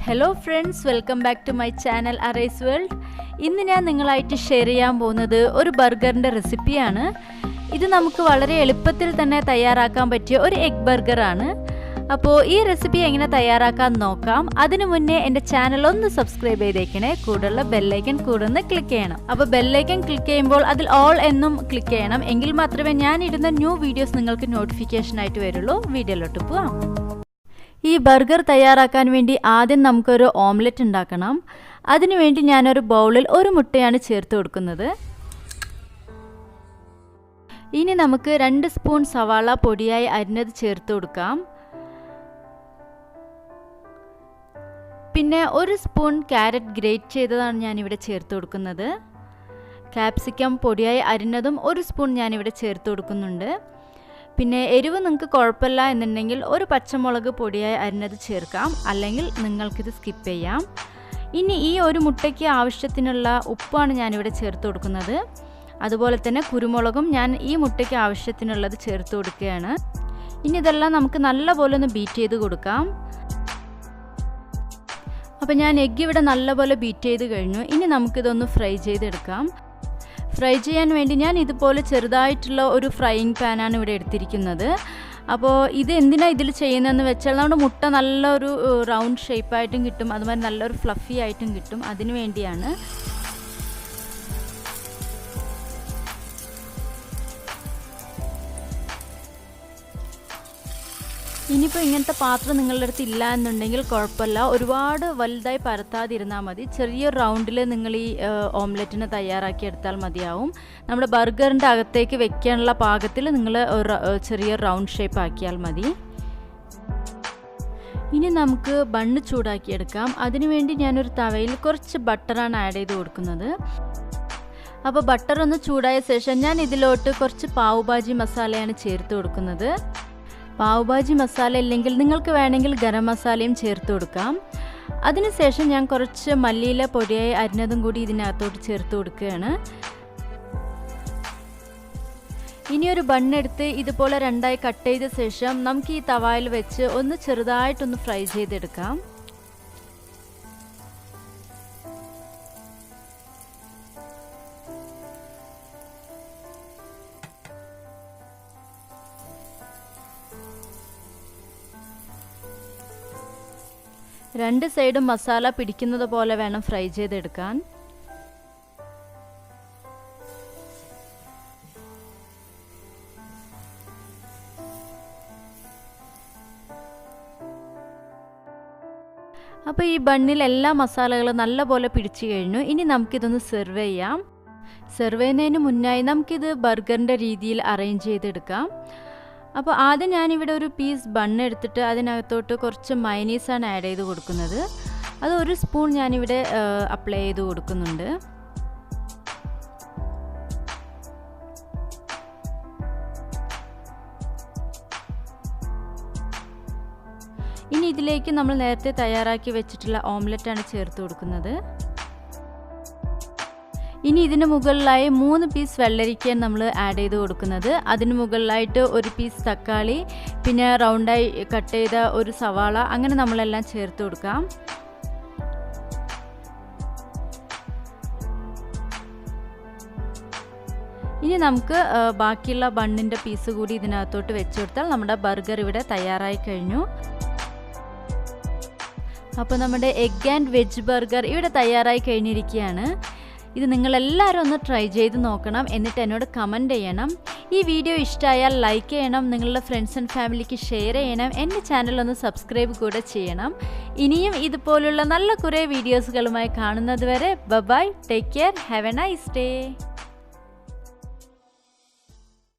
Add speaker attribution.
Speaker 1: Hello friends, welcome back to my channel Aray's World. ഇന്ന് ഞാൻ നിങ്ങളായിട്ട് ഷെയർ ചെയ്യാൻ പോകുന്നത് ഒരു ബർഗറിന്റെ റെസിപ്പിയാണ്. ഇത് നമുക്ക് വളരെ എളുപ്പത്തിൽ തന്നെ തയ്യാറാക്കാൻ പറ്റിയ ഒരു എഗ് ബർഗർ ആണ്. അപ്പോൾ ഈ റെസിപ്പി എങ്ങനെ തയ്യാറാക്കാൻ നോക്കാം. അതിനു മുന്നേ എൻ്റെ ചാനൽ ഒന്ന് സബ്സ്ക്രൈബ് ചെയ്തേക്കണേ. കൂടെയുള്ള ബെൽ ഐക്കൺ കൂടെ ഒന്ന് ക്ലിക്ക് ചെയ്യണം. അപ്പോൾ ബെൽ ഐക്കൺ ക്ലിക്ക് ചെയ്യുമ്പോൾ അതിൽ ഓൾ എന്നും ക്ലിക്ക് ചെയ്യണം. എങ്കിൽ മാത്രമേ ഞാൻ ഇടുന്ന ന്യൂ വീഡിയോസ് നിങ്ങൾക്ക് നോട്ടിഫിക്കേഷൻ ആയിട്ട് വരുള്ളൂ. വീഡിയോയിലോട്ട് പോവാം. ഈ ബർഗർ തയ്യാറാക്കാൻ വേണ്ടി ആദ്യം നമുക്കൊരു ഓംലെറ്റ് ഉണ്ടാക്കണം. അതിനുവേണ്ടി ഞാനൊരു ബൗളിൽ ഒരു മുട്ടയാണ് ചേർത്ത് കൊടുക്കുന്നത്. ഇനി നമുക്ക് 2 സ്പൂൺ സവാള പൊടിയായി അരിഞ്ഞത് ചേർത്ത് കൊടുക്കാം. പിന്നെ 1 സ്പൂൺ ക്യാരറ്റ് ഗ്രേറ്റ് ചെയ്തതാണ് ഞാനിവിടെ ചേർത്ത് കൊടുക്കുന്നത്. ക്യാപ്സിക്കം പൊടിയായി അരിഞ്ഞതും 1 സ്പൂൺ ഞാനിവിടെ ചേർത്ത് കൊടുക്കുന്നുണ്ട്. പിന്നെ എരിവ് നിങ്ങൾക്ക് കുഴപ്പമില്ല എന്നുണ്ടെങ്കിൽ ഒരു പച്ചമുളക് പൊടിയായി അരിഞ്ഞത് ചേർക്കാം, അല്ലെങ്കിൽ നിങ്ങൾക്കിത് സ്കിപ്പ് ചെയ്യാം. ഇനി ഈ ഒരു മുട്ടയ്ക്ക് ആവശ്യത്തിനുള്ള ഉപ്പാണ് ഞാനിവിടെ ചേർത്ത് കൊടുക്കുന്നത്. അതുപോലെ തന്നെ കുരുമുളകും ഞാൻ ഈ മുട്ടയ്ക്ക് ആവശ്യത്തിനുള്ളത് ചേർത്ത് കൊടുക്കുകയാണ്. ഇനി ഇതെല്ലാം നമുക്ക് നല്ലപോലെ ഒന്ന് ബീറ്റ് ചെയ്ത് കൊടുക്കാം. അപ്പോൾ ഞാൻ എഗ്ഗ് ഇവിടെ നല്ലപോലെ ബീറ്റ് ചെയ്ത് കഴിഞ്ഞു. ഇനി നമുക്കിതൊന്ന് ഫ്രൈ ചെയ്തെടുക്കാം. ഫ്രൈ ചെയ്യാൻ വേണ്ടി ഞാൻ ഇതുപോലെ ചെറുതായിട്ടുള്ള ഒരു ഫ്രൈയിങ് പാനാണ് ഇവിടെ എടുത്തിരിക്കുന്നത്. അപ്പോൾ ഇത് എന്തിനാണ് ഇതിൽ ചെയ്യുന്നതെന്ന് വെച്ചാൽ നമ്മുടെ മുട്ട നല്ലൊരു റൗണ്ട് ഷേപ്പായിട്ടും കിട്ടും, അതുമാതിരി നല്ലൊരു ഫ്ലഫി ആയിട്ടും കിട്ടും. അതിനു വേണ്ടിയാണ്. ഇനിയിപ്പോൾ ഇങ്ങനത്തെ പാത്രം നിങ്ങളുടെ അടുത്ത് ഇല്ല എന്നുണ്ടെങ്കിൽ കുഴപ്പമില്ല, ഒരുപാട് വലുതായി പരത്താതിരുന്നാൽ മതി. ചെറിയ റൗണ്ടിൽ നിങ്ങൾ ഈ ഓംലെറ്റിന് തയ്യാറാക്കി എടുത്താൽ മതിയാവും. നമ്മുടെ ബർഗറിൻ്റെ അകത്തേക്ക് വെക്കാനുള്ള പാകത്തിൽ നിങ്ങൾ ചെറിയ റൗണ്ട് ഷേപ്പ് ആക്കിയാൽ മതി. ഇനി നമുക്ക് ബണ്ണ് ചൂടാക്കിയെടുക്കാം. അതിനുവേണ്ടി ഞാനൊരു തവയിൽ കുറച്ച് ബട്ടറാണ് ആഡ് ചെയ്ത് കൊടുക്കുന്നത്. അപ്പോൾ ബട്ടർ ഒന്ന് ചൂടായ ശേഷം ഞാൻ ഇതിലോട്ട് കുറച്ച് പാവ് ഭാജി മസാലയാണ് ചേർത്ത് കൊടുക്കുന്നത്. പാവ് ഭാജി മസാല ഇല്ലെങ്കിൽ നിങ്ങൾക്ക് വേണമെങ്കിൽ ഗരം മസാലയും ചേർത്ത് കൊടുക്കാം. അതിനുശേഷം ഞാൻ കുറച്ച് മല്ലിയില പൊടിയായി അരിഞ്ഞതും കൂടി ഇതിനകത്തോട്ട് ചേർത്ത് കൊടുക്കുകയാണ്. ഇനിയൊരു ബണ്ണെടുത്ത് ഇതുപോലെ 2ആയി കട്ട് ചെയ്ത ശേഷം നമുക്ക് ഈ തവായിൽ വെച്ച് ഒന്ന് ചെറുതായിട്ടൊന്ന് ഫ്രൈ ചെയ്തെടുക്കാം. രണ്ട് സൈഡും മസാല പിടിക്കുന്നത് പോലെ വേണം ഫ്രൈ ചെയ്തെടുക്കാൻ. അപ്പോൾ ഈ ബണ്ണിൽ എല്ലാ മസാലകളും നല്ലപോലെ പിടിച്ചു കഴിഞ്ഞു. ഇനി നമുക്കിതൊന്ന് സെർവ് ചെയ്യാം. സെർവ് ചെയ്യുന്നതിന് മുന്നായി നമുക്കിത് ബർഗറിൻ്റെ രീതിയിൽ അറേഞ്ച് ചെയ്തെടുക്കാം. അപ്പോൾ ആദ്യം ഞാനിവിടെ ഒരു പീസ് ബണ്ണ് എടുത്തിട്ട് അതിനകത്തോട്ട് കുറച്ച് മയനീസാണ് ആഡ് ചെയ്ത് കൊടുക്കുന്നത്. അത് 1 സ്പൂൺ ഞാനിവിടെ അപ്ലൈ ചെയ്ത് കൊടുക്കുന്നുണ്ട്. ഇനി ഇതിലേക്ക് നമ്മൾ നേരത്തെ തയ്യാറാക്കി വെച്ചിട്ടുള്ള ഓംലെറ്റാണ് ചേർത്ത് കൊടുക്കുന്നത്. ഇനി ഇതിന് മുകളിലായി 3 പീസ് വെള്ളരിക്കയാണ് നമ്മൾ ആഡ് ചെയ്ത് കൊടുക്കുന്നത്. അതിന് മുകളിലായിട്ട് 1 പീസ് തക്കാളി, പിന്നെ റൗണ്ടായി കട്ട് ചെയ്ത ഒരു സവാള, അങ്ങനെ നമ്മളെല്ലാം ചേർത്ത് കൊടുക്കാം. ഇനി നമുക്ക് ബാക്കിയുള്ള ബണ്ണിൻ്റെ പീസ് കൂടി ഇതിനകത്തോട്ട് വെച്ച് കൊടുത്താൽ നമ്മുടെ ബർഗർ ഇവിടെ തയ്യാറായി കഴിഞ്ഞു. അപ്പോൾ നമ്മുടെ എഗ് ആൻഡ് വെജ് ബർഗർ ഇവിടെ തയ്യാറായി കഴിഞ്ഞിരിക്കുകയാണ്. ഇത് നിങ്ങളെല്ലാവരും ഒന്ന് ട്രൈ ചെയ്ത് നോക്കണം. എന്നിട്ട് എന്നോട് കമൻറ്റ് ചെയ്യണം. ഈ വീഡിയോ ഇഷ്ടമായാൽ ലൈക്ക് ചെയ്യണം, നിങ്ങളുടെ ഫ്രണ്ട്സ് ആൻഡ് ഫാമിലിക്ക് ഷെയർ ചെയ്യണം. എൻ്റെ ചാനലൊന്ന് സബ്സ്ക്രൈബ് കൂടെ ചെയ്യണം. ഇനിയും ഇതുപോലുള്ള നല്ല കുറേ വീഡിയോസുകളുമായി കാണുന്നത് വരെ bye, take care, have a nice day.